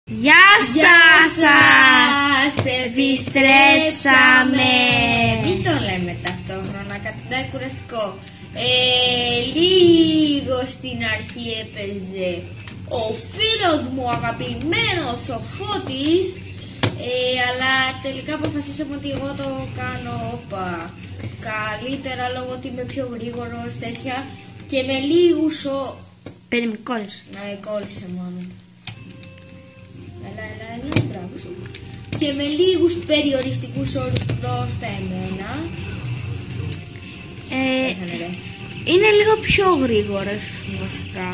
Γεια σας! Επιστρέψαμε! Μην το λέμε ταυτόχρονα, καταντάει κουραστικό. Λίγο στην αρχή έπαιζε ο φίλος μου αγαπημένος ο Φώτης, αλλά τελικά αποφασίσαμε ότι εγώ το κάνω καλύτερα λόγω ότι είμαι πιο γρήγορος τέτοια και με λίγους Περίμενε, κόλλησε. κόλλησε μόνο. Έλα, μπράβο σου. Και με λίγους περιοριστικούς όρους προς τα εμένα. Είναι λίγο πιο γρήγορες βασικά.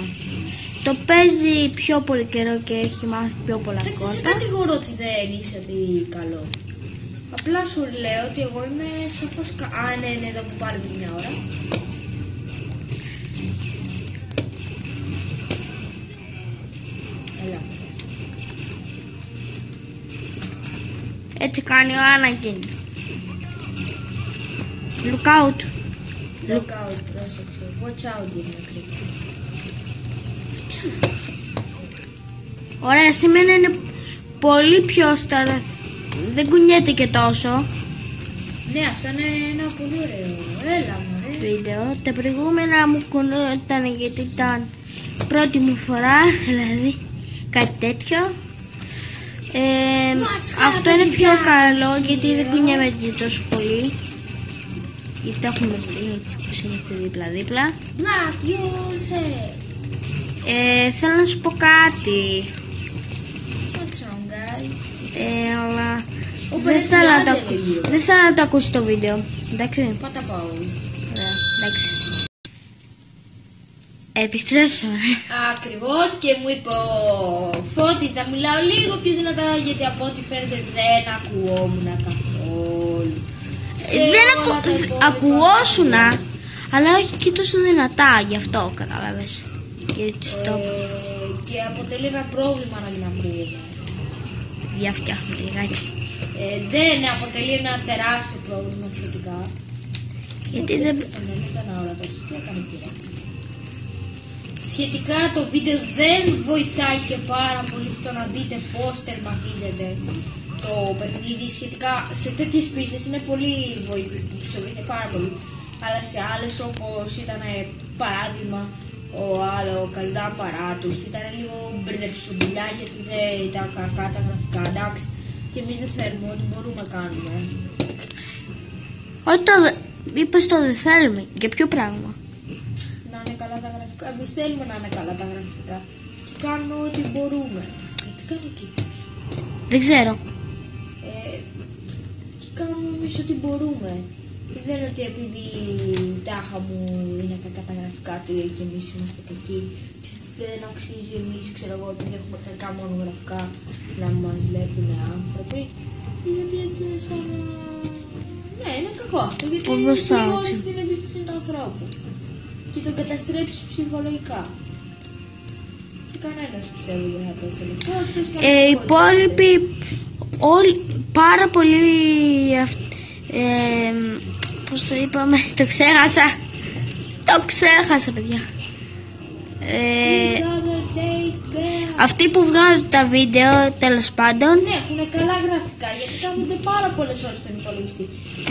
Το παίζει πιο πολύ καιρό και έχει μάθει πιο πολλά Δεν κόρτα. σε κατηγορώ ότι δεν είσαι καλό. Απλά σου λέω ότι εγώ είμαι σαφώς ναι, εδώ που πάρει μια ώρα. Έλα. Έτσι κάνει ο Άνακιν. Look out. Look out, πρόσεξε. Watch out είναι μικρή. Ωραία, σήμερα είναι πολύ πιο δεν κουνιέται και τόσο. Ναι, αυτό είναι ένα πολύ ωραίο. Έλα μωρέ. Βίντεο. Τα προηγούμενα μου κουνόταν γιατί ήταν πρώτη μου φορά, δηλαδή κάτι τέτοιο. Αυτό είναι πιο καλό γιατί δεν κουνιέμαι τόσο πολύ. Γιατί το έχουμε βρει έτσι όπως είμαστε δίπλα-δίπλα. Θέλω να σου πω κάτι. Αλλά δεν θέλω να το ακούσει το βίντεο. Εντάξει. Πάτα πάω. Εντάξει. Επιστρέψαμε. Ακριβώς, και μου είπε ο Φώτης να μιλάω λίγο πιο δυνατά γιατί από ό,τι φαίνεται δεν ακουόμουν καθόλου. Δεν ακουόσουνα, αλλά όχι και τόσο δυνατά, γι' αυτό κατάλαβες. Και αποτελεί ένα πρόβλημα να μην ακούγεται. Διαφτιάχνω λιγάκι. Δεν αποτελεί ένα τεράστιο πρόβλημα σχετικά. Γιατί δεν... ήταν αόρατο. Τι έκανε πήρα. Σχετικά το βίντεο δεν βοηθάει και πάρα πολύ στο να δείτε πώς τερματίζεται το παιχνίδι. Σχετικά σε τέτοιες πίστες είναι πολύ βοηθάει πάρα πολύ. Αλλά σε άλλες όπως ήταν παράδειγμα ο Καλδά Παράτους ήταν λίγο μπερδεψουμπιλιά γιατί δεν ήταν κακά τα γραφικά, εντάξει, και εμείς δεν θέλουμε, ό,τι μπορούμε να κάνουμε. Ό,τι το είπες το δεν θέλουμε, για ποιο πράγμα? Να είναι καλά τα γραφικά, εμείς θέλουμε να είναι καλά τα γραφικά και κάνουμε ό,τι μπορούμε. Γιατί κάνω εκεί? Δεν ξέρω. Και κάνουμε εμείς ό,τι μπορούμε. Δεν είναι ότι επειδή τάχα μου είναι κακά τα γραφικά του και εμείς είμαστε κακοί και δεν αξίζει εμείς, ξέρω εγώ, επειδή έχουμε κακά μόνο γραφικά να μας βλέπουν άνθρωποι, γιατί έτσι είναι σαν να... Ναι, είναι κακό αυτό, γιατί πληγώνεις την εμπιστοσύνη του ανθρώπου και τον καταστρέψεις ψυχολογικά. Και κανένας πιστεύω δεν θα το ήθελε. Οι υπόλοιποι πάρα πολύ πώς το είπαμε, το ξέχασα παιδιά. Αυτοί που βγάζουν τα βίντεο τέλος πάντων. Ναι, έχουν καλά γραφικά γιατί κάθονται πάρα πολλές ώρες στον υπολογιστή.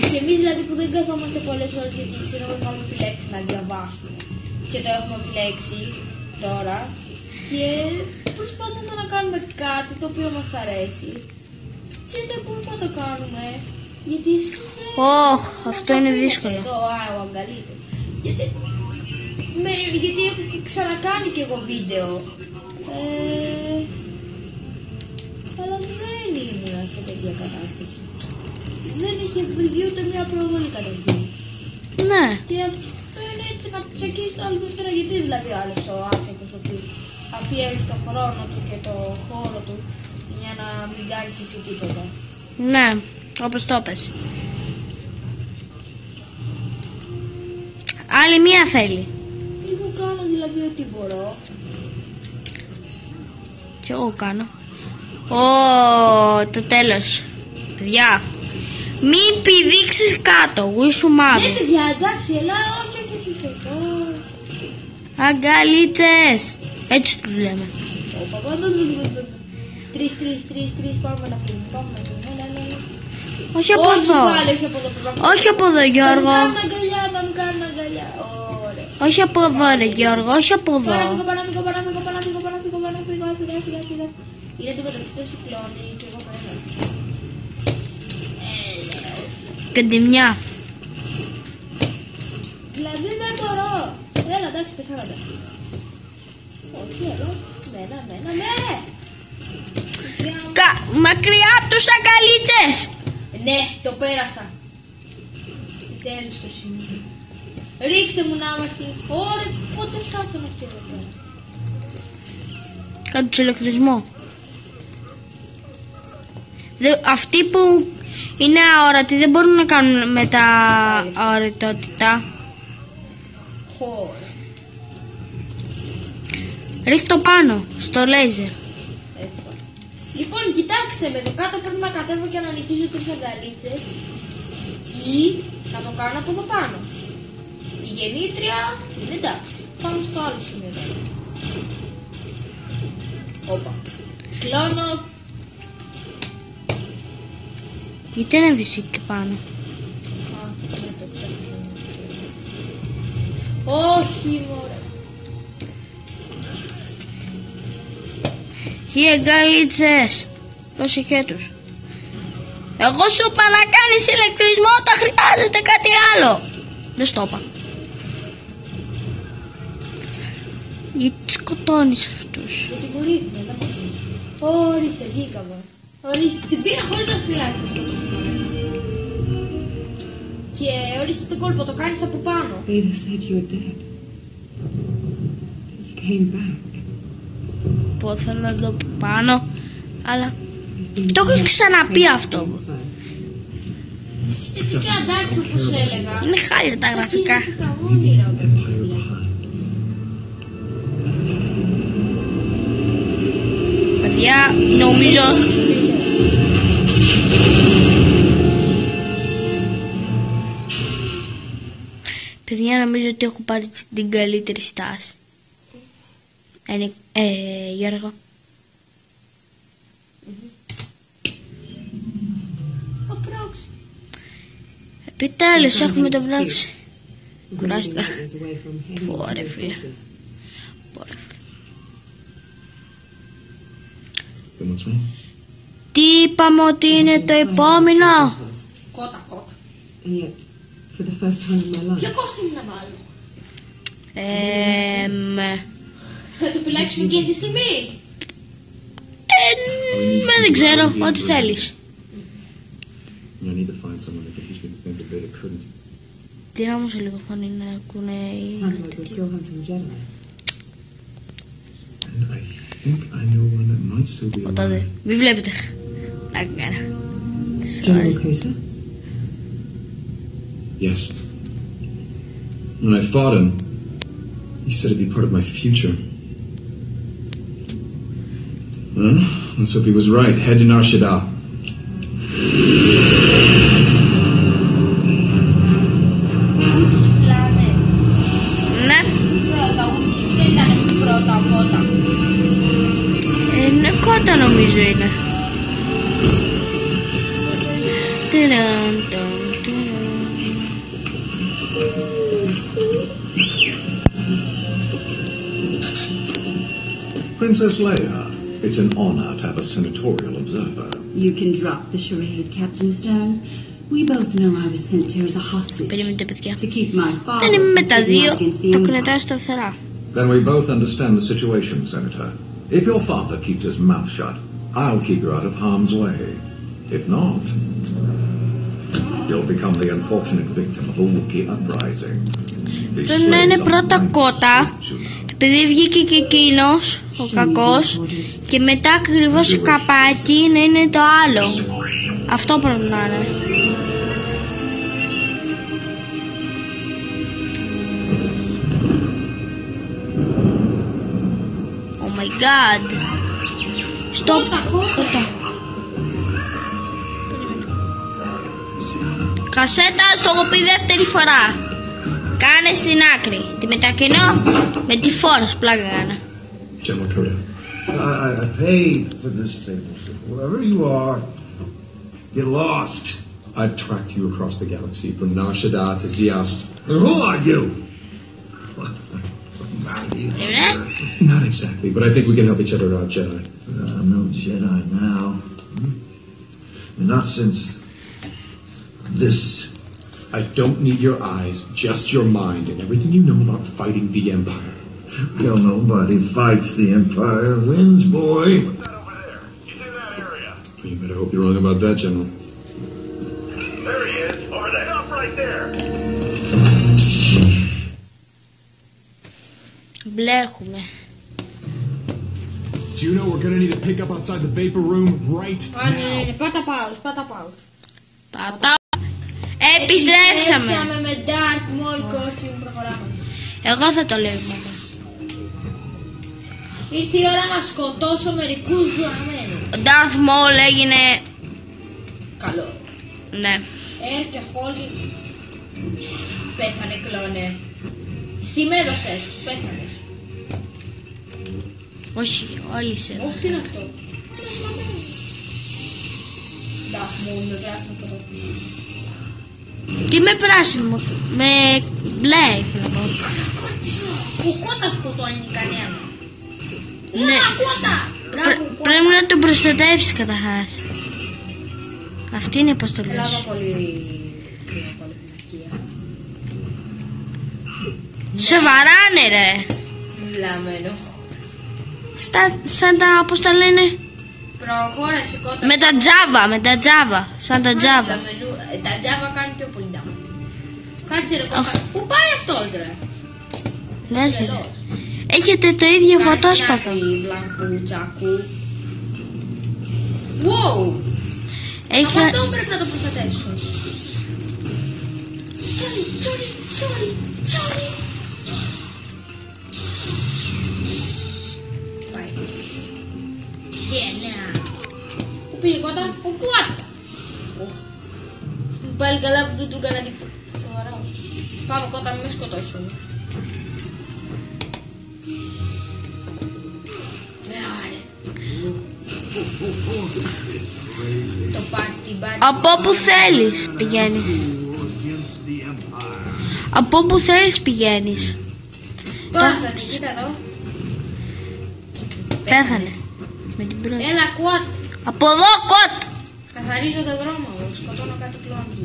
Και εμείς δηλαδή που δεν καθόμαστε πολλές ώρες γιατί ξέρω εγώ έχουμε επιλέξει να διαβάσουμε και το έχουμε επιλέξει τώρα και προσπαθούμε να κάνουμε κάτι το οποίο μας αρέσει και δεν μπορούμε να το κάνουμε. Γιατί αυτό είναι δύσκολο. Γιατί έχω ξανακάνει και εγώ βίντεο. Αλλά δεν ήμουν σε τέτοια κατάσταση. Δεν είχε βρει ούτε μια προβολή καταρχήν. Ναι. Και αυτό είναι έτσι να τσεκίσεις το άλλο δεύτερα. Γιατί δηλαδή ο άλλος ο άνθρωπος ο οποίος αφιέρει το χρόνο του και το χώρο του για να μην κάνεις εσύ τίποτα. Ναι. Όπως το πες. Άλλη μία θέλει. Εγώ κάνω δηλαδή ό,τι μπορώ. Και εγώ κάνω. Το τέλος. Παιδιά, μην πηδήξεις κάτω. Γουίσου Ναι παιδιά, εντάξει, έλα, όχι. Αγκαλίτσες. Έτσι τους λέμε. 3, πάμε να φύγουμε. Ναι. Όχι από εδώ. Πάλι, όχι από εδώ. Όχι από εδώ, Γιώργο. Θα μου κάνουν αγκαλιά. Ωραία. Όχι από εδώ, ρε Γιώργο, όχι από εδώ. Πάνω να φύγω. Έφυγα. Είναι το μεταξύ το κυκλώνει και εγώ πέρα. Καντιμιά. Δηλαδή δεν μπορώ. Έλα, εντάξει, πεσάνατε. Όχι, εδώ. Ναι. Μακριά από τους αγκαλίτσες. Ναι, το πέρασα. Τέλος το σημείο. Ρίξτε μου να μαχεί. Ωραία, πότε φτάσαμε αυτή εδώ πέρα. Κάτω του ηλεκτρισμό. Αυτοί που είναι αόρατοι δεν μπορούν να κάνουν μετά αοριτότητα. Χώρα. Ρίχτε το πάνω, στο λέιζερ. Λοιπόν, κοιτάξτε με, εδώ κάτω πρέπει να κατέβω και να νικήσω 3 αγκαλίτσες ή να το κάνω από εδώ πάνω. Η γεννήτρια είναι εντάξει. Πάμε στο άλλο σημείο. Όπα. Κλώνω. Γιατί ανέβησε εκεί πάνω. Όχι, μωρέ. Οι αγκαλίτσες. Πρόσεχέ τους. Εγώ σου είπα να κάνεις ηλεκτρισμό όταν χρειάζεται κάτι άλλο. Δεν στο είπα. Γιατί σκοτώνεις αυτούς. Γιατί γουρίθουμε, δεν μπορούμε. Ορίστε, βγήκαμε. Ορίστε, την πήρα χωρίς να χρειάζεται. Και ορίστε το κόλπο, το κάνεις από πάνω. Ada said you were dead. You came back. Πω θέλω να το πάνω, αλλά το έχω ξαναπεί αυτό. Σχετικά εντάξει όπως έλεγα. Είναι χάλια τα γραφικά. Παιδιά, νομίζω... Παιδιά, νομίζω ότι έχω πάρει την καλύτερη στάση. Γιώργο. Ο πρόξ. Επιτέλους έχουμε το βράξει. Κουράστηκα. Πόρε φίλε. Τι είπαμε ότι είναι το επόμενο. Κότα. And yet, for the first time in my life, Ποιο κόστιμο να βάλω. Θα το επιλέξουμε εκείνη τη στιγμή. Δεν ξέρω, ό,τι θέλεις. I need to find someone that can teach me the things that Beta couldn't. Τι να όμως λίγο φωνή να ακούνε οι... sounds like we're still hunting Jedi. And I think I know one that might still be Τότε, alive. μη βλέπετε. Να κάνω. General Kuta? Yes. When I fought him, he said it'd be part of my future. Well, let's hope he was right. Head to Nar Shaddaa. Ναι. Είναι κότα νομίζω είναι. Princess Leia, it's an honor to have a senatorial observer. You can drop the charade, Captain Stone. We both know I was sent here as a hostage Περιμένετε παιδιά. to keep my father Δεν είμαι με from τα sitting δύο. out against the Το Empire. κρατάω σταθερά. Then we both understand the situation, Senator. If your father keeps his mouth shut, I'll keep you out of harm's way. If not, you'll become the unfortunate victim of a Wookiee uprising. Πρέπει να είναι πρώτα κότα, επειδή βγήκε και εκείνος, ο κακός, και μετά ακριβώς καπάκι να είναι το άλλο. Αυτό πρέπει να είναι. Oh my god. Stop. Κότα. Κασέτα, στο έχω πει δεύτερη φορά. Κάνε στην άκρη. Τη μετακινώ με τη φόρα, πλάκα κάνα. General Coda, I paid for this table, sir. Wherever you are, get lost. I've tracked you across the galaxy from Nar Shaddaa to Zeost. And who are you? Not exactly, but I think we can help each other out, Jedi. I'm no Jedi now. Not since this. I don't need your eyes, just your mind and everything you know about fighting the Empire. Well, nobody fights the Empire wins, boy. What's that over there? He's in that area. You better hope you're wrong about that, General. There he is. Over the hill right there. Μπλέχουμε. Do you know we're gonna need to pick up outside the vapor room right now? Πάτα pause. Πατάω. Επιστρέψαμε. Με Darth Maul costume, προχωράμε. Εγώ θα το λέω μετά. Ήρθε η ώρα να σκοτώσω μερικούς διαμένους. Ο Darth Maul έγινε... Καλό. Ναι. Και Holly. Πέθανε κλόνε. Εσύ με έδωσες, πέθανες. Όχι, όλοι σε έδωσαν. Όχι είναι αυτό. Darth Maul με πράσινο φωτό. Τι με πράσινο, με μπλε ήθελα να πω. Ο Κώτας σκοτώνει κανένα. Ναι. Πρέπει να τον προστατεύσεις καταρχάς. Αυτή είναι η αποστολή σου. Ελλάδα πολύ πινακία. Σοβαράνε ρε. Βλαμμένο. Σαν τα, πώς τα λένε, Προχώρασε Κώτα. με τα Java, σαν τα Java. Τα Java κάνουν πιο πολύ damage. Κάτσε ρε Κώτα. Πού πάει αυτός ρε? Έρχεται. Έχετε το ίδιο φωτόσπαθο. Βλαμπού, τσακού. Wow. Έχει... Αυτό πρέπει να το προστατεύσω. Τσόρι. Πάει. Πού πήγε Κώτα? Ο Κουάτ. Πάλι καλά που δεν του έκανα τίποτα. Σοβαρά. Πάμε Κώτα, μην με σκοτώσεις όμως. Από όπου θέλεις πηγαίνεις. Από όπου θέλεις πηγαίνεις. Πέθανε, κοίτα εδώ. Πέθανε. Με την πρώτη. Έλα Κουάτ. Από εδώ Κότ. Καθαρίζω το δρόμο, σκοτώνω κάτι κλόνες.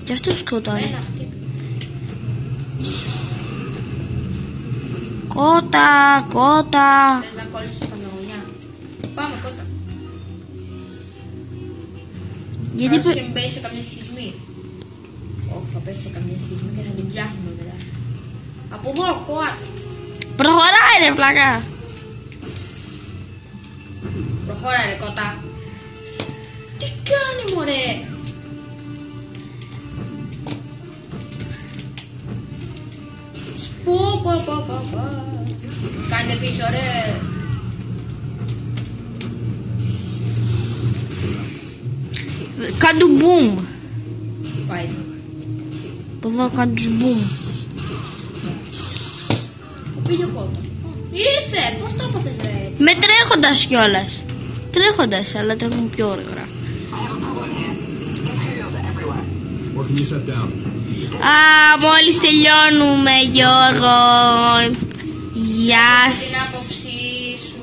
Και αυτό σκοτώνει. Ένα χτύπημα. Κότα. Πρέπει να κόλλησες καμιά γωνιά. Πάμε Κώτα. Γιατί Άσου και μην πέσει σε καμιά σχισμή. Όχι, θα πέσει σε καμιά σχισμή και θα την ψάχνουμε μετά. Από εδώ, Κουάτ. προχωράει ρε πλάκα. Προχώρα ρε Κώτα. Τι κάνει μωρέ? Πω. Κάντε πίσω ρε. Κάντου μπουμ. Πάει. Από εδώ κάντου μπουμ. Πού πήγε ο Κώτα? Ήρθε, πώς το έπαθες ρε? Με τρέχοντας κιόλας. Τρέχοντας, αλλά τρέχουν πιο γρήγορα. Or can you set down? Α, μόλις τελειώνουμε Γιώργο. Γεια Την σας. άποψή σου.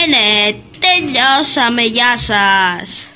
Ναι, τελειώσαμε, γεια σας.